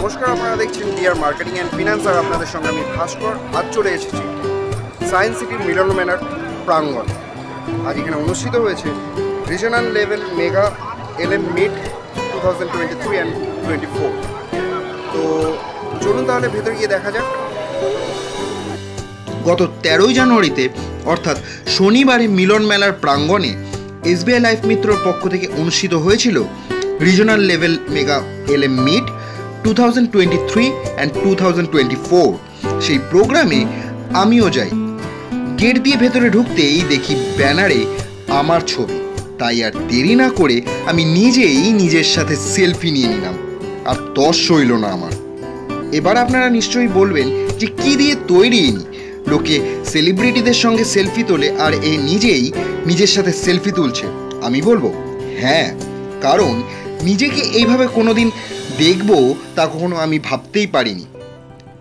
নমস্কার, আপনারা দেখছেন ডিআর মার্কেটিং অ্যান্ড ফিনান্স, আর আপনাদের সঙ্গে আমি ভাস্কর। আজ চলে এসেছি সায়েন্স সিটির মিলন মেলার প্রাঙ্গণ। আজ এখানে অনুষ্ঠিত হয়েছে regional level mega LM meet 2023 and 24। তো চলুন তাহলে ভেতরে গিয়ে দেখা যাক। গত 13 জানুয়ারিতে অর্থাৎ শনিবারে মিলন মেলার প্রাঙ্গণে এসবিআই লাইফ মিত্রর পক্ষ থেকে অনুষ্ঠিত হয়েছিল regional level mega LM meet 2023 and 2024। সেই প্রোগ্রামে আমিও যাই। গেট দিয়ে ভেতরে ঢুকতেই দেখি ব্যানারে আমার ছবি, তাই আর দেরি না করে আমি নিজেই নিজের সাথে সেলফি নিয়ে নিলাম। আর তস সইল না আমার। এবার আপনারা নিশ্চয়ই বলবেন যে কি দিয়ে তৈরি ইনি, লোকে সেলিব্রিটিদের সঙ্গে সেলফি তোলে আর এ নিজেই নিজের সাথে সেলফি তুলছে। আমি বলবো হ্যাঁ, কারণ নিজেকে এইভাবে কোনোদিন দেখব তা কখনো আমি ভাবতেই পারিনি।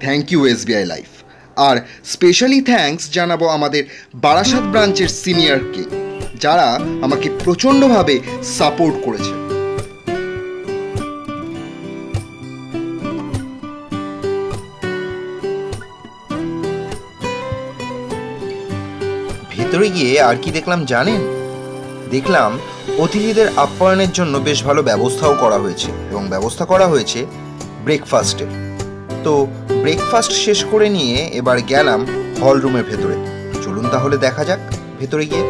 Thank you SBI life. আর স্পেশালি থ্যাঙ্কস জানাবো আমাদের বারাসাত ব্রাঞ্চের সিনিয়রকে, যারা আমাকে প্রচণ্ডভাবে সাপোর্ট করেছে। ভেতরে গিয়ে আর কি দেখলাম জানেন? দেখলাম অতিথিদের আপ্যায়নের জন্য বেশ ভালো ব্যবস্থাও করা হয়েছে, এবং ব্যবস্থা করা হয়েছে ব্রেকফাস্টের। তো ব্রেকফাস্ট শেষ করে নিয়ে এবার গেলাম হল রুমের ভেতরে। চলুন তাহলে দেখা যাক ভেতরে গিয়ে।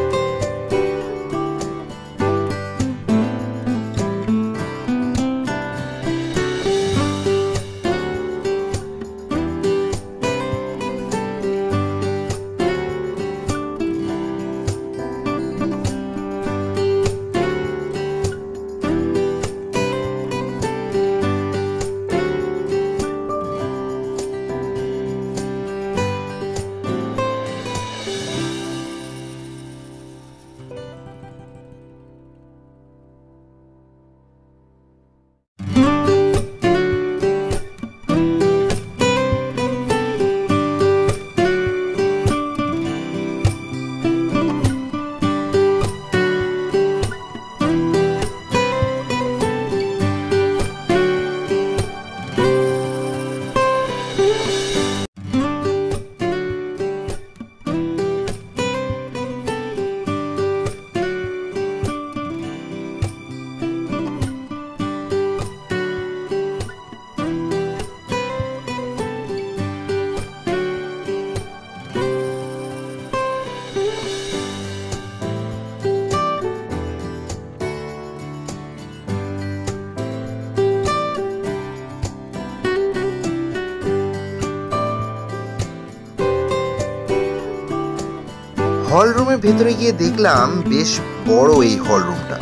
হল রুমের ভেতরে গিয়ে দেখলাম বেশ বড় এই হল রুমটা,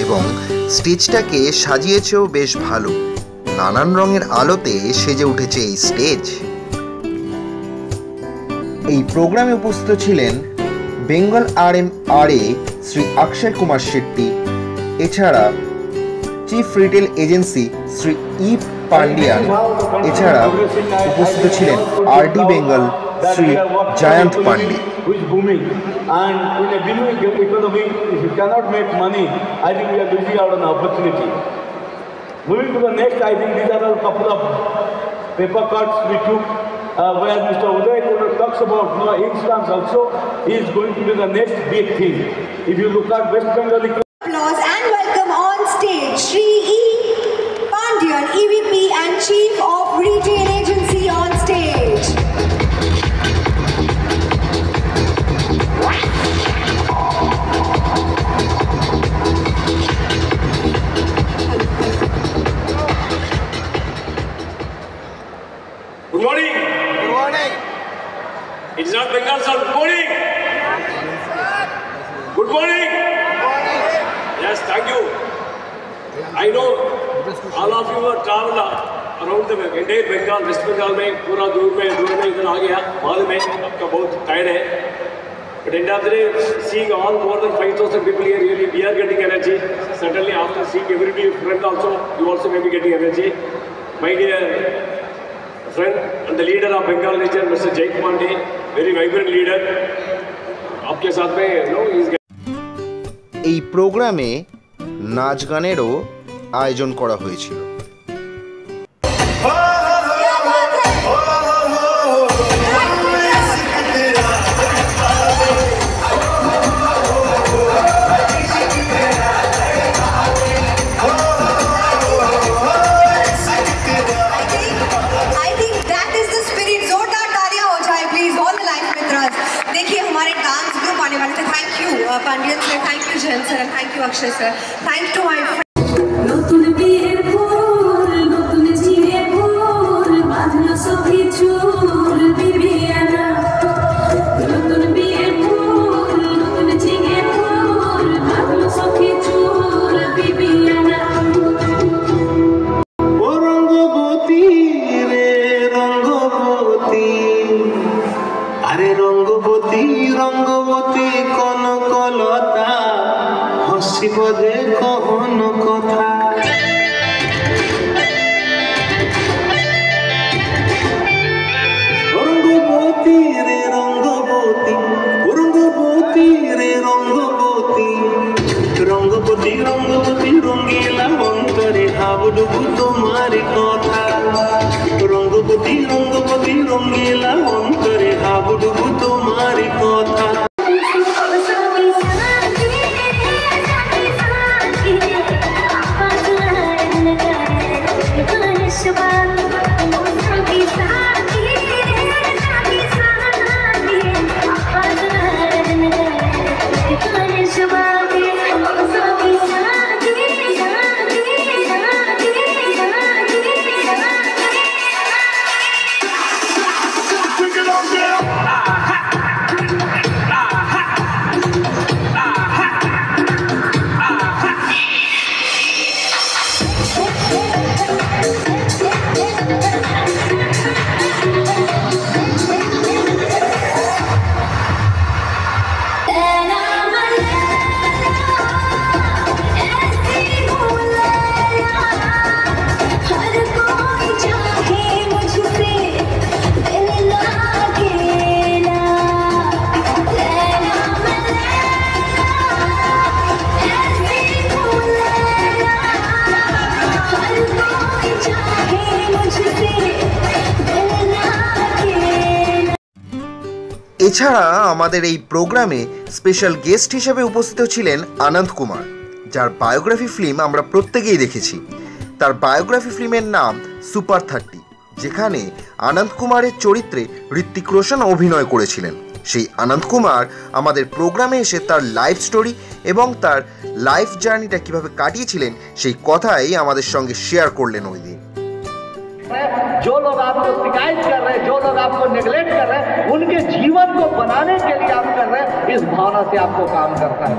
এবং স্টেজটাকে সাজিয়েছেও বেশ ভালো। নানান রঙের আলোতে সেজে উঠেছে এই স্টেজ। এই প্রোগ্রামে উপস্থিত ছিলেন বেঙ্গল RMRA শ্রী অক্ষয় কুমার শেট্টি, এছাড়া চিফ রিটেল এজেন্সি শ্রী ই পান্ডিয়ান, এছাড়া উপস্থিত ছিলেন RD Bengal Shri Jayanta Pandey. Which is booming, and in a booming economy, if you cannot make money, I think we are losing out on an opportunity. Moving to the next, I think these are a couple of paper cuts we took, where Mr. Uday talks about instance also. He is going to be the next big thing. If you look at West Bengal. Applause and welcome on stage Shri E. Pandian, EVP and Chief of Retail Agency on stage. Good morning. Good morning. It is not Bengal, sir. Good morning. Good morning. Yes, thank you. I know all of you are travel around the entire Bengal, West Bengal में पूरा दूर में इधर आ गया, मालूम है आपका बहुत tired है. But end of the day, seeing all more than 5,000 people here, really we are getting energy. Certainly after seeing everybody friend also, you also may be getting energy. My dear friend and the leader of Bengal region, Mr. Jay Pandey, very vibrant leader. आपके साथ में এই প্রোগ্রামে নাচ গানেরও আয়োজন করা হয়েছিল। Pandyan sir, thank you Jen sir, and thank you Akshay sir. Thank to my friends. নতুন বিয়ের ফুল নতুন চিড়ে ফুল বাঁধলো সখী চুল বিবিয়ানা নতুন বিয়ের ফুল নতুন চিড়ে ফুল বাঁধলো সখী চুল বিবিয়ানা ও রঙ্গবতী রে রঙ্গবতী আরে রঙ্গবতী রঙ্গবতী কনকলতা হসিব দে কহন কথা রঙ্গবতী রে রঙ্গবতী রঙ্গবতী রে রঙ্গবতী রঙ্গবতী রঙ্গবতী রঙ্গিলা অন্তরে হাবুডুবু তোমার কথা রঙ্গবতী রঙ্গবতী রঙ্গিলা অন্তরে হাবুডুবু তোমার কথা এছাড়া আমাদের এই প্রোগ্রামে স্পেশাল গেস্ট হিসেবে উপস্থিত ছিলেন আনন্দ কুমার, যার বায়োগ্রাফি ফিল্ম আমরা প্রত্যেকেই দেখেছি। তার বায়োগ্রাফি ফিল্মের নাম সুপার 30, যেখানে আনন্দ কুমারের চরিত্রে ঋত্বিক রোশন অভিনয় করেছিলেন। সেই আনন্দ কুমার আমাদের প্রোগ্রামে এসে তার লাইফ স্টোরি এবং তার লাইফ জার্নিটা কিভাবে কাটিয়েছিলেন সেই কথাই আমাদের সঙ্গে শেয়ার করলেন ওই দিন। जो लोग आपको शिकायत कर रहे हैं, जो लोग आपको नेगलेक्ट कर रहे हैं, उनके जीवन को बनाने के लिए आप कर रहे हैं, इस भावना से आपको काम करता है।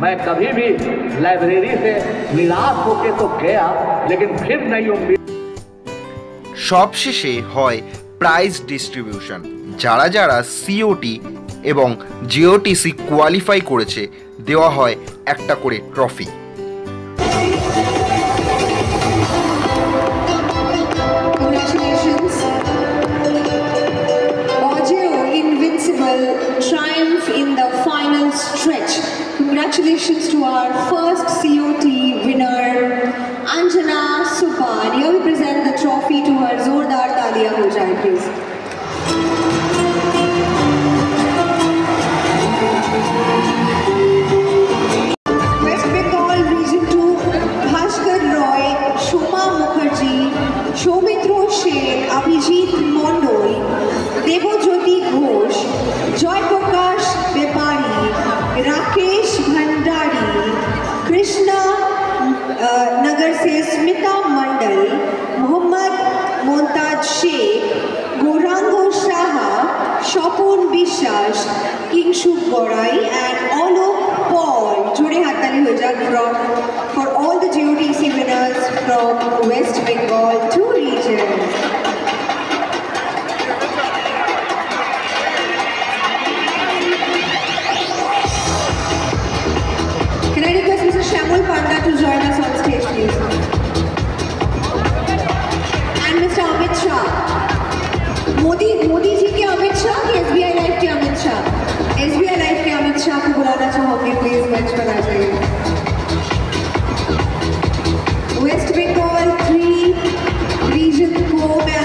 मैं कभी भी लाइब्रेरी से निराश होके तो गया, लेकिन फिर नई उम्मीद। সবশেষে হয় প্রাইজ ডিস্ট্রিবিউশন। যারা যারা সিওটি এবং জিওটিসি কোয়ালিফাই করেছে দেওয়া হয় একটা করে trophy. Triumph in the final stretch. Congratulations to our first COT winner, Anjana Suban. Here we present the trophy to her. Zordar Talia ho jaye, please. West Bengal Region 2, Bhaskar Roy, Shoma Mukherjee, Shomitra Shen, Abhijit Mondol, Devojyoti Ghosh, Joy Prakash Bepari, Rakesh Bhandari, Krishna Nagar se Smita Mandal, Muhammad Montaj Sheikh, Gaurango Shaha, Shopon Bishas, Kingshu Gorai, and Alok Paul. Jode Hattali ho jaak for all the GOTC winners from West Bengal 2 region. Can I request Mr. Shamul Panda to join us on stage, please? And Mr. Amit Shah. Modi ji के अमित शाह कि SBI life के Amit Shah? SBI life के अमित शाह को बुलाना चाहोगे, please मंच पर आ जाइए। वेस्ट बंगाल 3 रीजन को मैं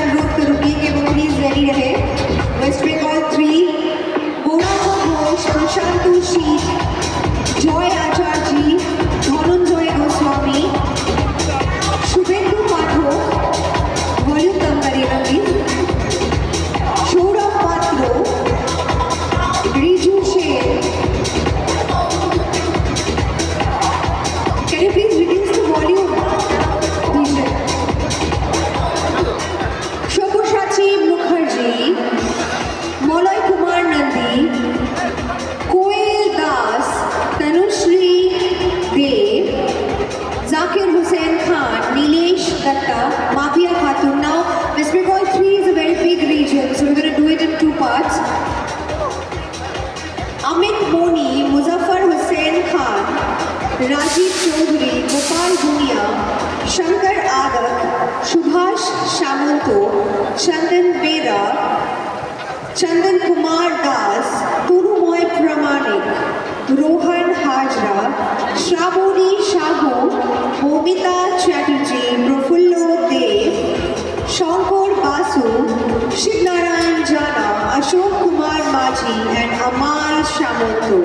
Rajiv Chaudhary, Gopal Gunia, Shankar Adak, Subhash Shamanto, Chandan Bera, Chandan Kumar Das, Turumoy Pramanik, Rohan Hajra, Shravoni Shahu, Momita Chatterjee, Profullo Dev, Shankar Basu, Shivnarayan Jana, Ashok Kumar Maji and Amal Shamanto.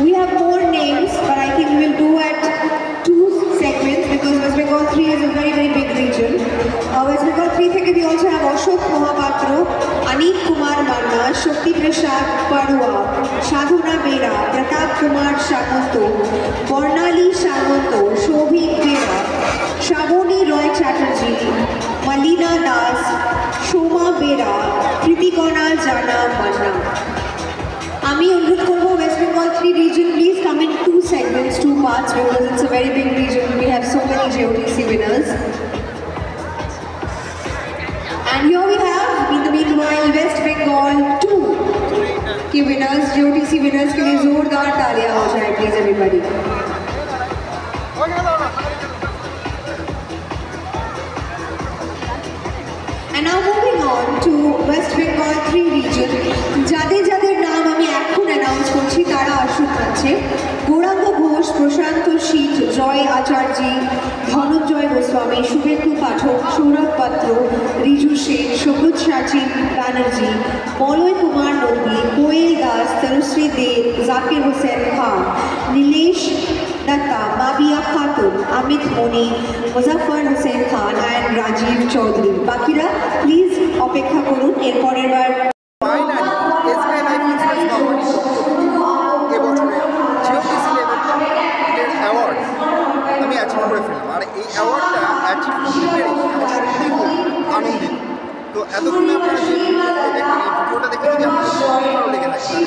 We have more names, but I think we will do at 2 segments because West Bengal 3 is a very, very big region. West Bengal 3 থেকে we also have Ashok Mohapatra, Aneek Kumar Manna, Shakti Prasad Padua, Sadhana Bera, Pratap Kumar Shamanto, Bornali Shamanto, Shobhik Bera, Shavoni Roy Chatterjee, Malina Das, Shoma Bera, Kritikona Jana Manna. আমি অনুরোধ করবো West Bengal 3 region, please come in 2 segments, 2 parts because it's a very big region. We have so many JOTC winners. And here we have, in the meanwhile, West Bengal 2 के winners, JOTC winners के लिए जोरदार तालियां हो जाए please everybody. And now moving on to West Bengal 3 region, যাদের যাদের নাম আমি এখন অ্যানাউন্স করছি তারা আসুন আছে। গৌরাঙ্গ ঘোষ, প্রশান্ত শীত, জয় আচার্যী, ধনঞ্জয় গোস্বামী, শুভেন্দু পাঠক, সৌরভ পাত্র, রিজু সেন, সবুজ সাচিন ব্যানার্জি, মলয় কুমার নন্দী, কোয়েল দাস, তনুশ্রী দেব, জাকির হোসেন খান, নীলেশ দত্তা, মাবিয়া খাতুন, অমিত মনি, মুজাফর হোসেন খান অ্যান্ড রাজীব চৌধুরী। বাকিরা প্লিজ অপেক্ষা করুন, এরপরের বার অ্যাওয়ার্ড আমি অ্যাচিভ করে ফেললাম, আর এই অ্যাওয়ার্ডটা অ্যাচিভ করতে পেরে আনন্দিত। তো এতক্ষণ আপনারা যে ভিডিওটা দেখেন, এই ভিডিওটা দেখে যদি আপনাদের ভালো লেগে থাকে